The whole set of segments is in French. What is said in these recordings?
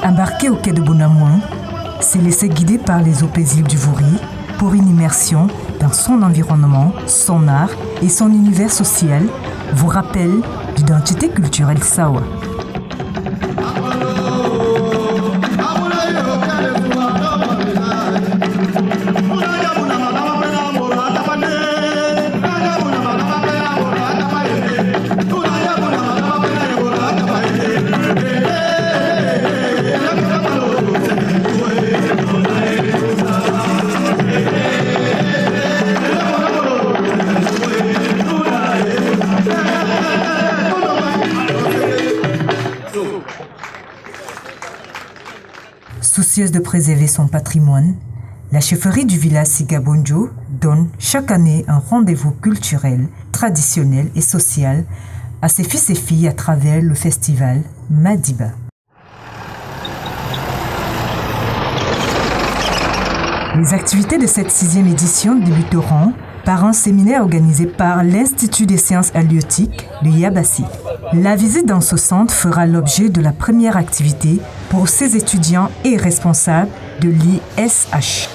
Embarquer au quai de Bonamouin, se laisser guider par les eaux paisibles du Vouri pour une immersion dans son environnement, son art et son univers social vous rappelle l'identité culturelle Sawa. Soucieuse de préserver son patrimoine, la chefferie du village Sigabonjo donne chaque année un rendez-vous culturel, traditionnel et social à ses fils et filles à travers le festival Madiba. Les activités de cette 6e édition débuteront par un séminaire organisé par l'Institut des sciences halieutiques de Yabassi. La visite dans ce centre fera l'objet de la première activité pour ces étudiants et responsables de l'ISH.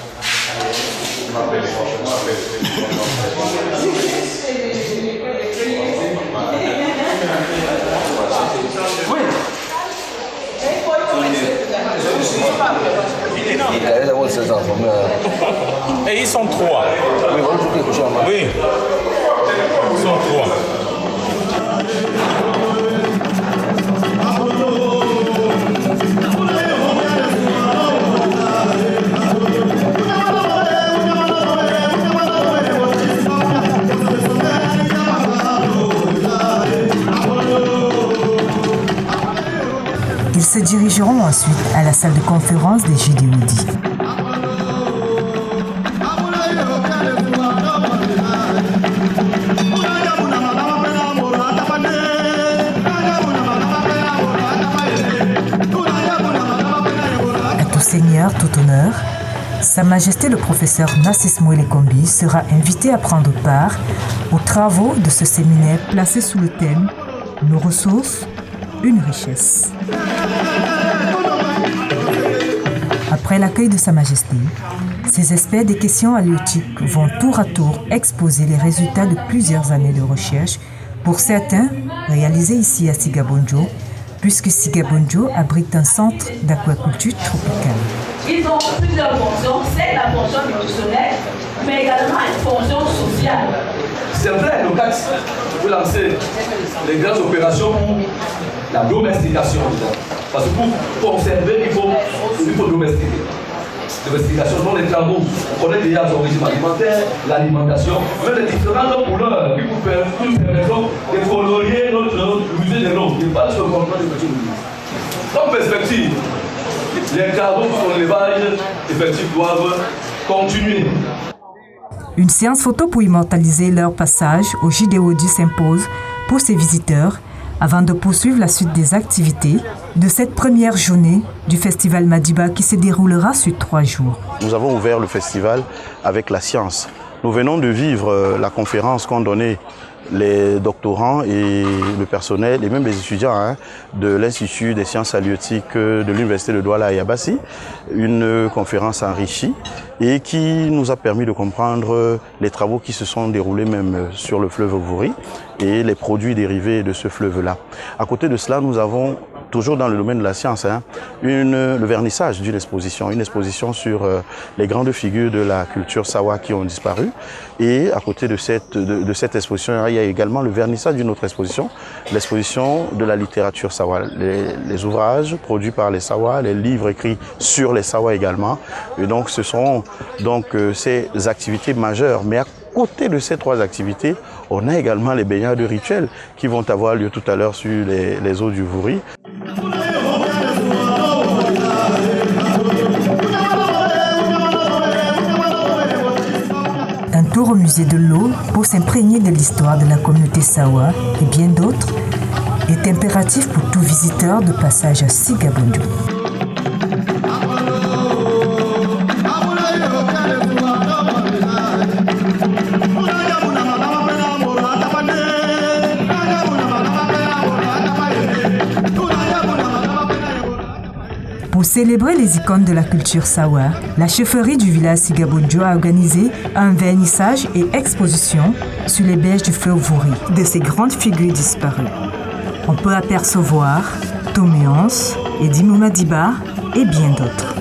Et ils sont 3. Oui. Ils sont 3. Ils se dirigeront ensuite à la salle de conférence des JDOD. À tout seigneur, tout honneur, Sa Majesté le professeur Nassis Mouelekombi sera invité à prendre part aux travaux de ce séminaire placé sous le thème « Nos ressources, une richesse ». Après l'accueil de Sa Majesté, ces experts des questions halieutiques vont tour à tour exposer les résultats de plusieurs années de recherche, pour certains réalisés ici à Sigabonjo, puisque Sigabonjo abrite un centre d'aquaculture tropicale. Ils ont plusieurs fonctions, c'est la fonction nutritionnelle, mais également une fonction sociale. C'est vrai, le CAX vous lancez les grandes opérations, la domestication. Parce que pour conserver, il faut domestiquer. Domestication, dans les travaux, on connaît déjà son régime alimentaire, l'alimentation, même les différentes couleurs qui vous permettent de colorier notre musée de l'eau. Il n'y a pas de contrôle de petits musées. En perspective, les travaux sur l'élevage, effectivement, doivent continuer. Une séance photo pour immortaliser leur passage au JDOD s'impose pour ces visiteurs avant de poursuivre la suite des activités de cette première journée du festival Madiba qui se déroulera sur 3 jours. Nous avons ouvert le festival avec la science. Nous venons de vivre la conférence qu'ont donnée les doctorants et le personnel et même les étudiants de l'Institut des sciences halieutiques de l'Université de Douala à Yabassi. Une conférence enrichie et qui nous a permis de comprendre les travaux qui se sont déroulés même sur le fleuve Vouri et les produits dérivés de ce fleuve-là. À côté de cela, nous avons toujours dans le domaine de la science, le vernissage d'une exposition, une exposition sur les grandes figures de la culture Sawa qui ont disparu. Et à côté de cette exposition, il y a également le vernissage d'une autre exposition, l'exposition de la littérature Sawa, les ouvrages produits par les Sawa, les livres écrits sur les Sawa également. Et donc ce sont donc ces activités majeures. Mais à côté de ces 3 activités, on a également les baignades rituelles qui vont avoir lieu tout à l'heure sur les eaux du Vouri. Un tour au musée de l'eau pour s'imprégner de l'histoire de la communauté Sawa et bien d'autres est impératif pour tout visiteur de passage à Sigabonjo. Pour célébrer les icônes de la culture Sawa, la chefferie du village Sigabundjo a organisé un vernissage et exposition sur les berges du fleuve Vouri de ces grandes figures disparues. On peut apercevoir Toméance, Edi Moumadiba et bien d'autres.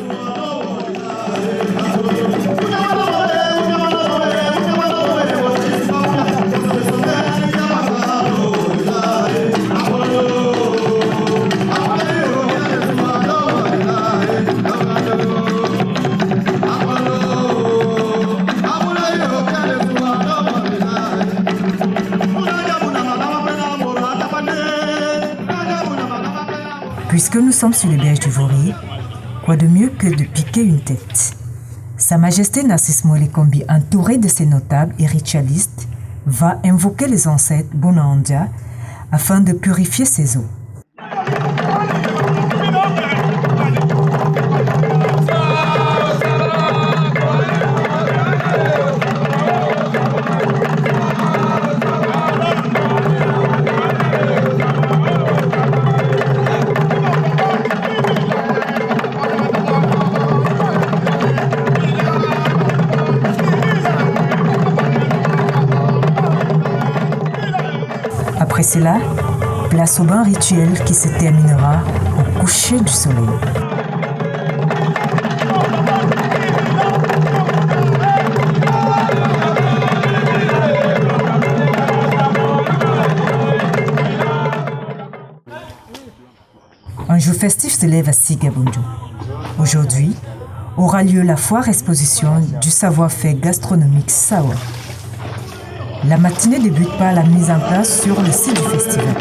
Puisque nous sommes sur les berges du Vouri, quoi de mieux que de piquer une tête? Sa Majesté Narcisse Moïle Kombi, entouré de ses notables et ritualistes, va invoquer les ancêtres Bonaanda afin de purifier ses eaux. Après cela, place au bain rituel qui se terminera au coucher du soleil. Un jour festif se lève à Sigabundjo. Aujourd'hui, aura lieu la foire-exposition du savoir-faire gastronomique Sawa. La matinée débute par la mise en place sur le site du festival.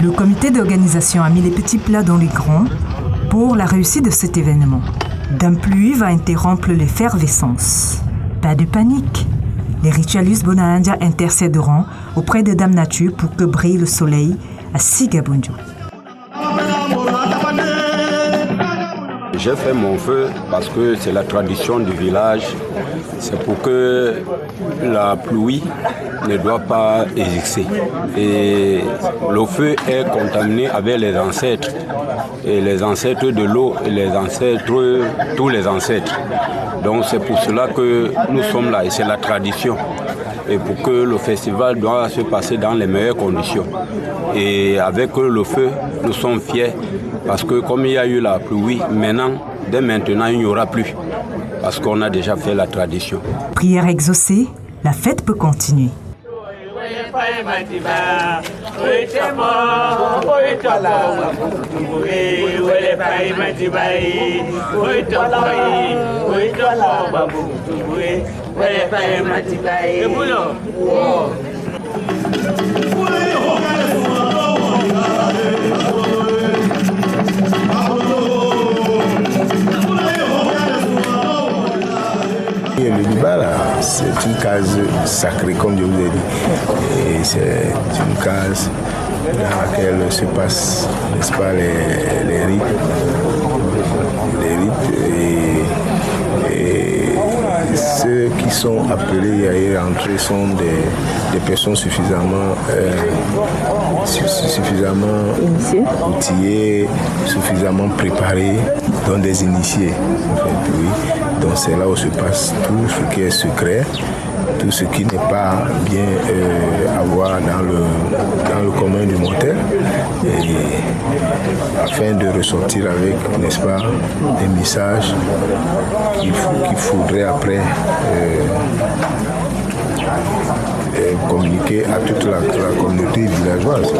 Le comité d'organisation a mis les petits plats dans les grands pour la réussite de cet événement. D'un pluie va interrompre l'effervescence. Pas de panique. Les ritualistes Bonaanda intercéderont auprès de Dame Nature pour que brille le soleil à Sigabundjo. J'ai fait mon feu parce que c'est la tradition du village. C'est pour que la pluie ne doit pas exister. Et le feu est contaminé avec les ancêtres. Et les ancêtres de l'eau et les ancêtres, tous les ancêtres. Donc c'est pour cela que nous sommes là et c'est la tradition. Et pour que le festival doit se passer dans les meilleures conditions. Et avec le feu, nous sommes fiers parce que comme il y a eu la pluie, dès maintenant, il n'y aura plus. Parce qu'on a déjà fait la tradition. Prière exaucée, la fête peut continuer. Le Biba, c'est une case sacrée, comme je vous ai dit. Et c'est une case dans laquelle se passent, n'est-ce pas, les rites. Et ceux qui sont appelés à y rentrer sont des personnes suffisamment outillées, suffisamment préparées, dont des initiés. En fait, oui. Donc c'est là où se passe tout ce qui est secret, tout ce qui n'est pas bien à voir dans le commun du mortel, afin de ressortir avec, n'est-ce pas, des messages qu'il faudrait après communiquer à toute la communauté villageoise.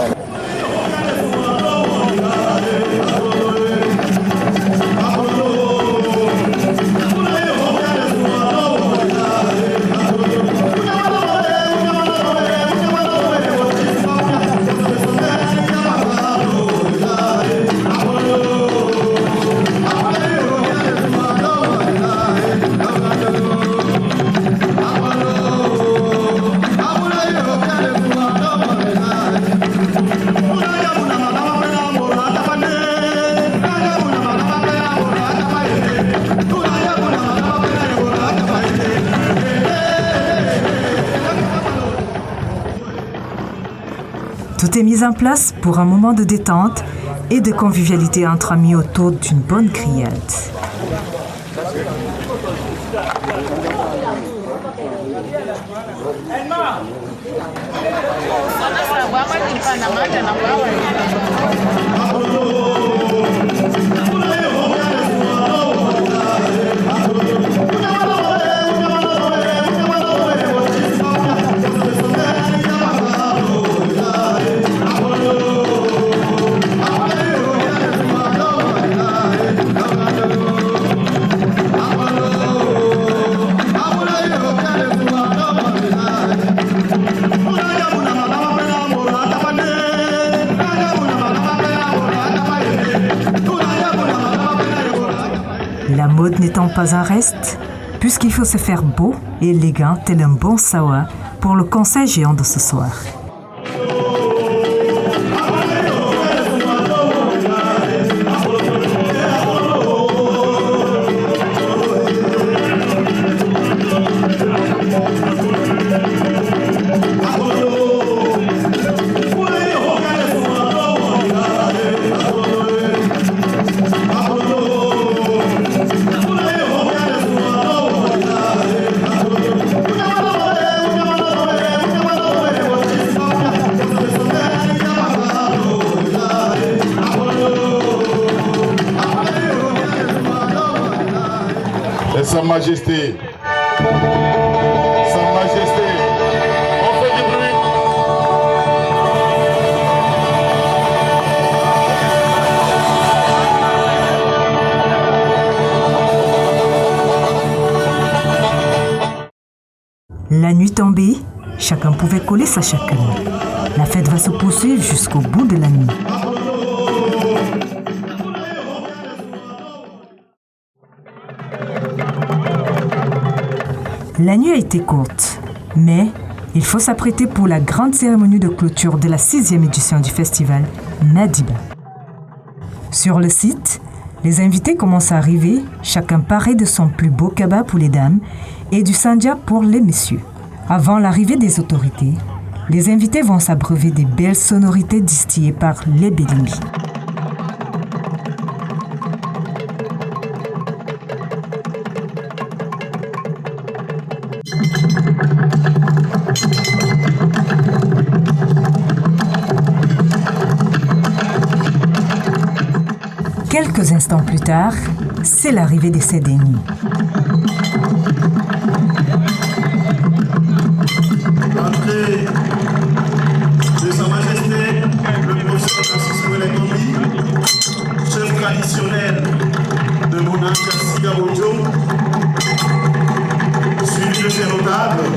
Tout est mis en place pour un moment de détente et de convivialité entre amis autour d'une bonne grillade. La mode n'étant pas un reste, puisqu'il faut se faire beau et élégant tel un bon sawa pour le concert géant de ce soir. Sa Majesté, Sa Majesté, on fait du bruit. La nuit tombée, chacun pouvait coller sa chacune. La fête va se poursuivre jusqu'au bout de la nuit. La nuit a été courte, mais il faut s'apprêter pour la grande cérémonie de clôture de la 6e édition du festival Madiba. Sur le site, les invités commencent à arriver, chacun paré de son plus beau kebab pour les dames et du sandia pour les messieurs. Avant l'arrivée des autorités, les invités vont s'abreuver des belles sonorités distillées par les Bélimbi. Quelques instants plus tard, c'est l'arrivée des Sédénis. Entrée de Sa Majesté, le professeur Francis Noël Kombi, chef traditionnel de Bonanja Sigabojo, suivi de ses notables,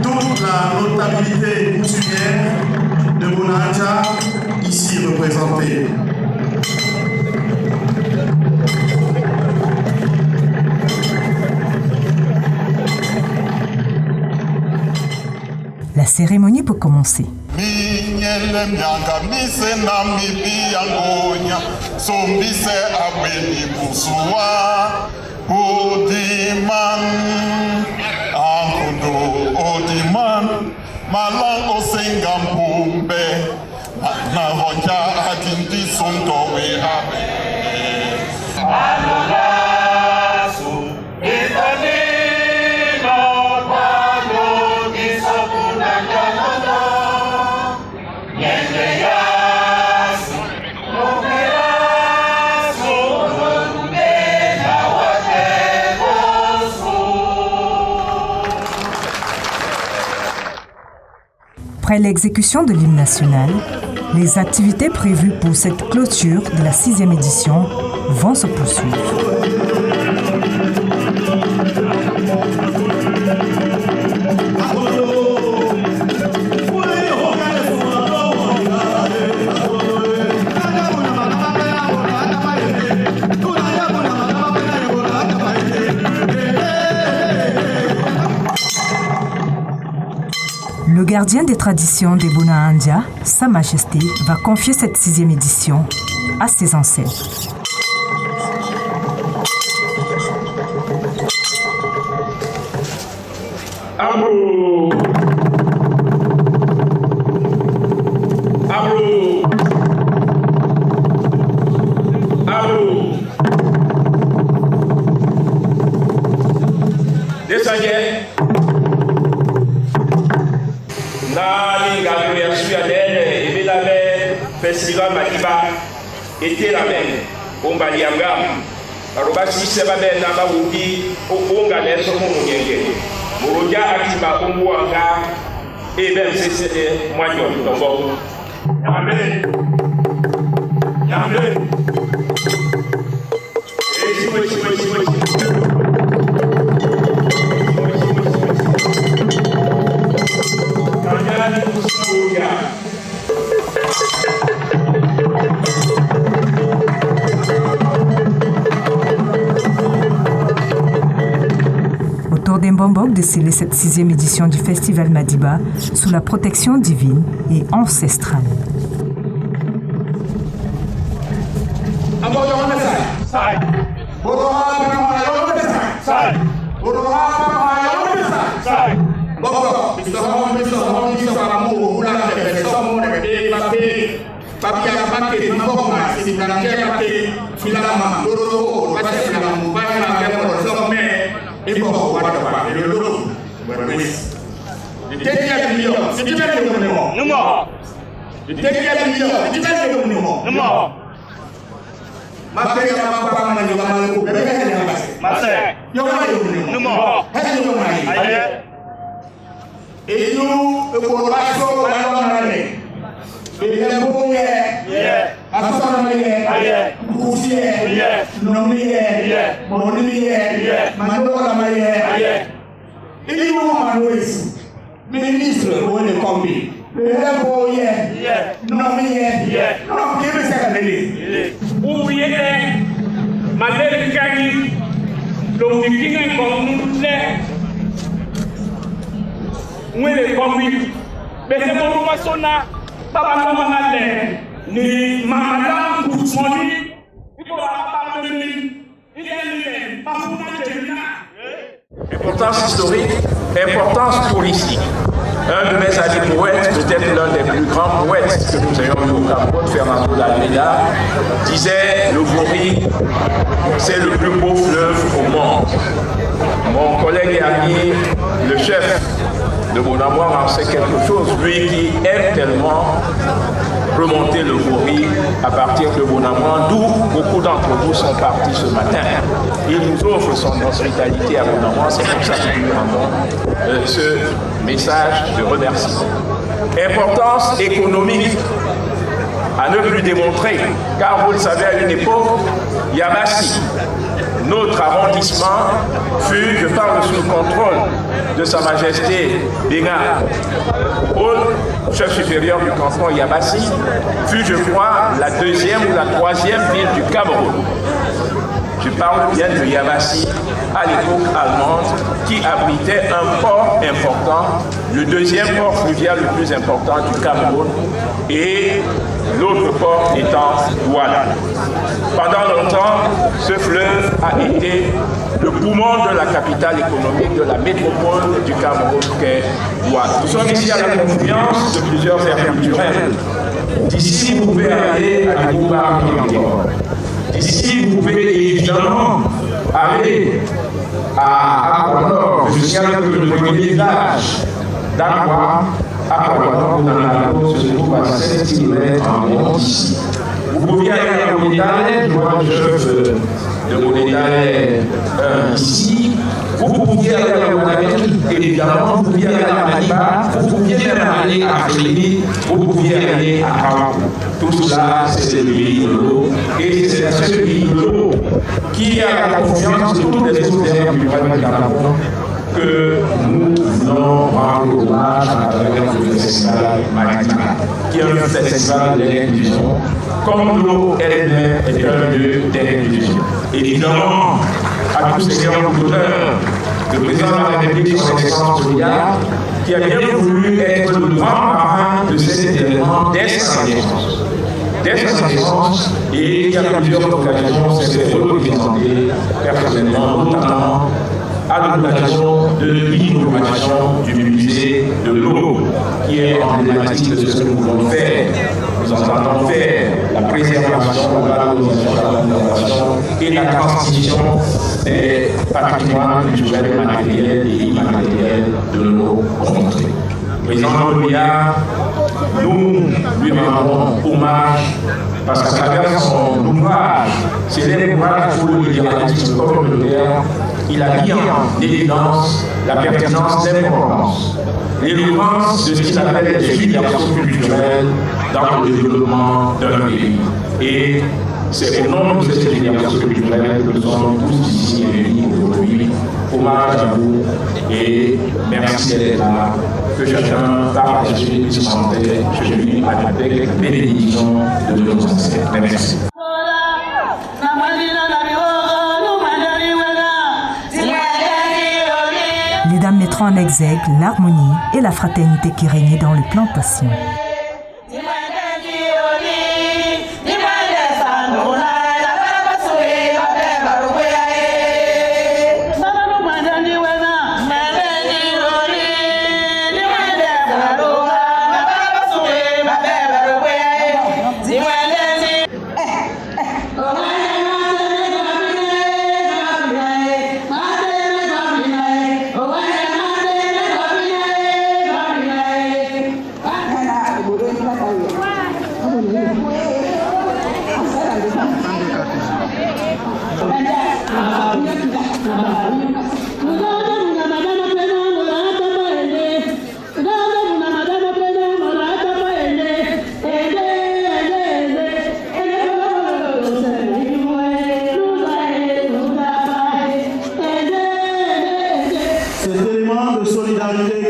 toute la notabilité coutumière de Bonanja ici représentée. La cérémonie peut commencer. Après l'exécution de l'hymne national, les activités prévues pour cette clôture de la 6e édition vont se poursuivre. Le gardien des traditions des Bonaandia, Sa Majesté, va confier cette 6e édition à ses ancêtres. Festival Madiba était la même. On va dire que si c'est pas bien, on va aller sur mon yenge. Mon gars activa au Mouanga et même c'est moi qui ai dit. Amen. Amen. Autour d'un bombok de sceller cette 6e édition du Festival Madiba sous la protection divine et ancestrale. Ministre, vous le combi. Le importance historique, importance touristique. Un de mes amis poètes, peut-être l'un des plus grands poètes que nous ayons eu au Cameroun, Fernando Dalmeida, disait: le Vouri, c'est le plus beau fleuve au monde. Mon collègue et ami, le chef de Bonamoire, en sait quelque chose, lui qui aime tellement remonter le Vouri à partir de Bonamoire, d'où beaucoup d'entre vous sont partis ce matin. Il nous offre son hospitalité à Bonamoire, c'est pour ça que nous rendons ce message de remerciement. Importance économique à ne plus démontrer, car vous le savez, à une époque, Yabassi, notre arrondissement, fut, je parle sous le contrôle de Sa Majesté Benga, au chef supérieur du canton Yabassi, fut, je crois, la 2e ou la 3e ville du Cameroun. Je parle bien de Yabassi, à l'époque allemande, qui abritait un port important, le 2e port fluvial le plus important du Cameroun, et l'autre port étant Douala. Pendant longtemps, ce fleuve a été le poumon de la capitale économique de la métropole du Cameroun, qu'est Douala. Nous sommes ici à la confluence de plusieurs aires culturelles. D'ici, vous pouvez aller à Gouba encore. D'ici, vous pouvez évidemment aller à Aquanor. Je signale que le premier village d'Aqua, Aquanor, dans la Côte, se trouve à 16 km environ d'ici. Vous pouvez aller à Monedale, je vois le chef de Monedale ici. Vous pouviez aller à Monedale, évidemment, vous pouviez aller à Madiba, vous pouviez même aller à Rémi, vous pouviez aller à Kawaku. Tout cela, c'est le pays de l'eau. Et c'est ce pays de l'eau qui a la confiance de toutes les autres aires du Cameroun que nous voulons rendre hommage à travers le festival Madiba, qui est un festival d'inclusion, comme l'eau elle-même est un lieu d'inclusion. Évidemment, à tous ces grands auteurs, le président de la République, son Excellence Olia, qui a bien voulu être le grand parrain de cet événement dès sa naissance. Dès sa naissance, et qui a plusieurs occasions s'est représenté personnellement, notamment à l'occasion de l'inauguration du musée de l'eau, qui est emblématique de ce que nous voulons faire. Nous entendons faire la préservation, la valorisation, la et la transmission des patrimoines culturels matériels et immatériels de nos contrées. Président Loya, nous lui rendons hommage parce qu'à travers son ouvrage, célèbre ouvrage pour le libéralisme communautaire, il a mis en évidence la pertinence d'importance, l'éloquence de ce qu'il appelle les filiations culturelles dans le développement d'un pays. Et c'est au nom de cette filiation culturelle que nous sommes tous ici réunis aujourd'hui. Hommage à vous et merci d'être là. Que chacun partage et santé celui avec bénédiction de nos ancêtres. Merci. Les dames mettront en exergue l'harmonie et la fraternité qui régnaient dans les plantations.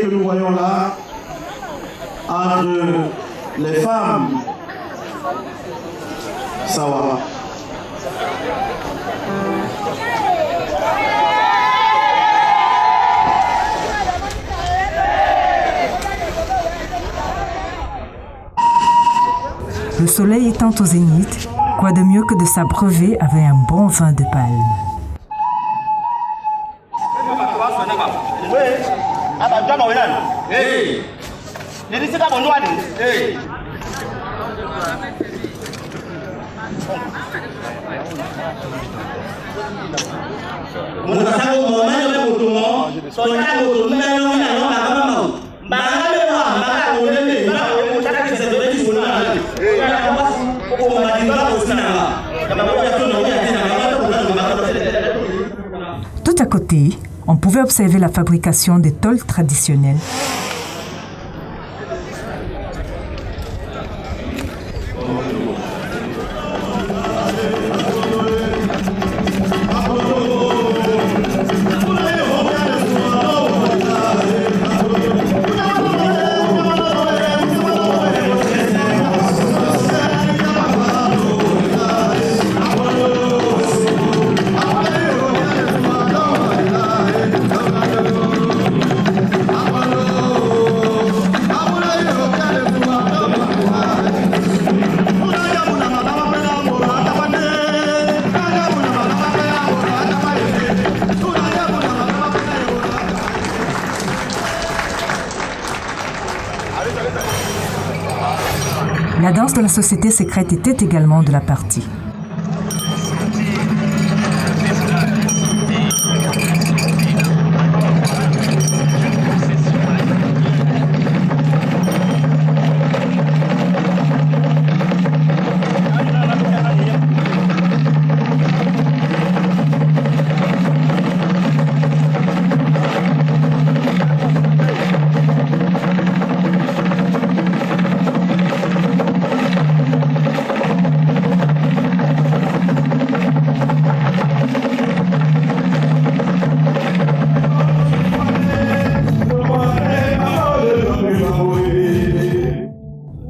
Que nous voyons là entre les femmes Sawaba. Le soleil étant au zénith, quoi de mieux que de s'abreuver avec un bon vin de palme. Hey, Tout à côté, on pouvait observer la fabrication des tôles traditionnelles. La danse de la société secrète était également de la partie.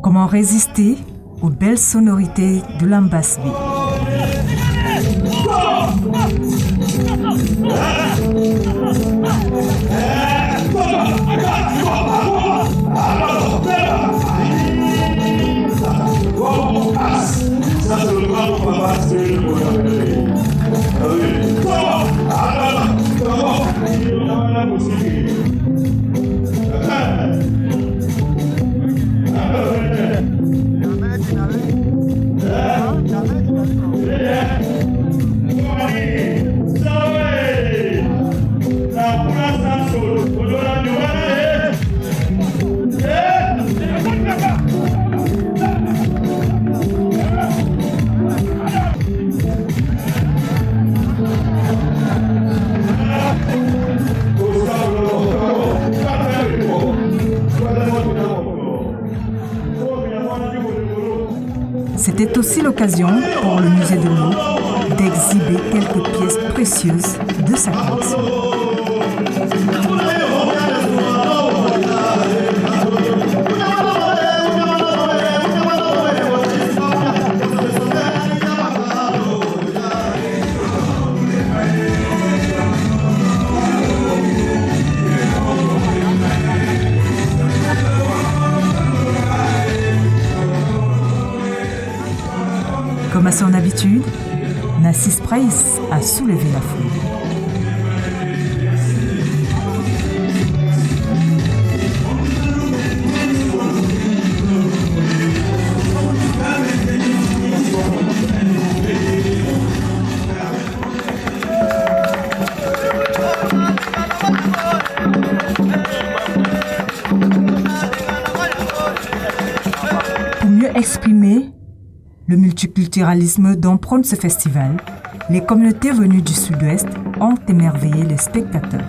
Comment résister aux belles sonorités de l'Ambasbi? Sorry. C'était aussi l'occasion pour le musée de l'eau d'exhiber quelques pièces précieuses de sa collection. Comme à son habitude, Narcisse Price a soulevé la foule. Pour mieux exprimer le multiculturalisme dont prône ce festival, les communautés venues du Sud-Ouest ont émerveillé les spectateurs.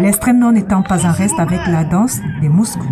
L'extrême nord n'étant pas en reste avec la danse des Moscou.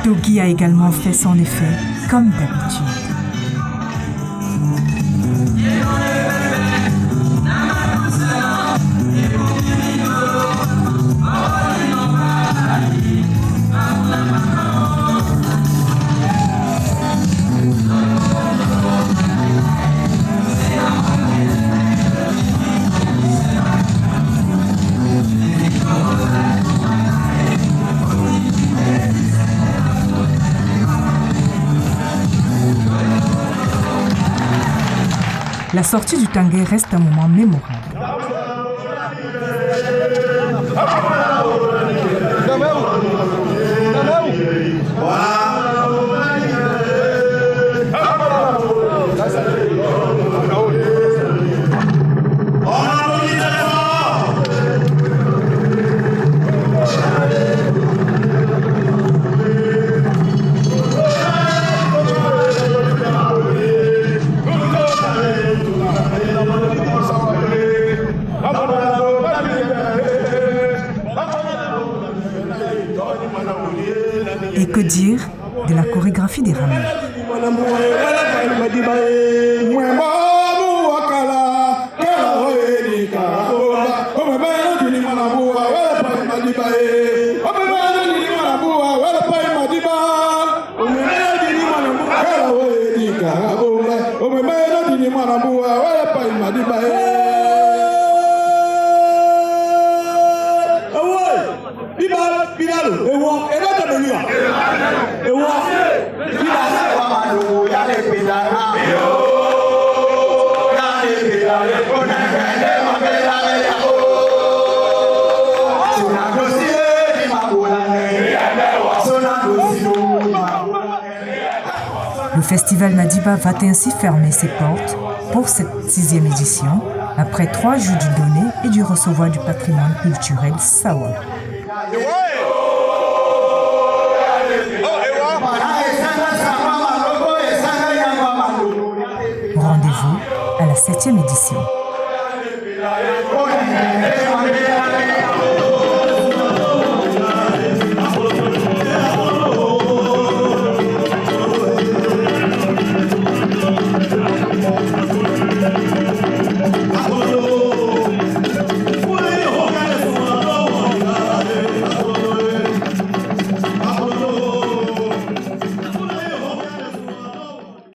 Togi a également fait son effet, comme d'habitude. La sortie du Tanguay reste un moment mémorable. Et que dire de la chorégraphie des rameurs? Le festival Madiba va ainsi fermer ses portes pour cette 6e édition, après 3 jours du donner et du recevoir du patrimoine culturel Sawa. Rendez-vous à la 7e édition.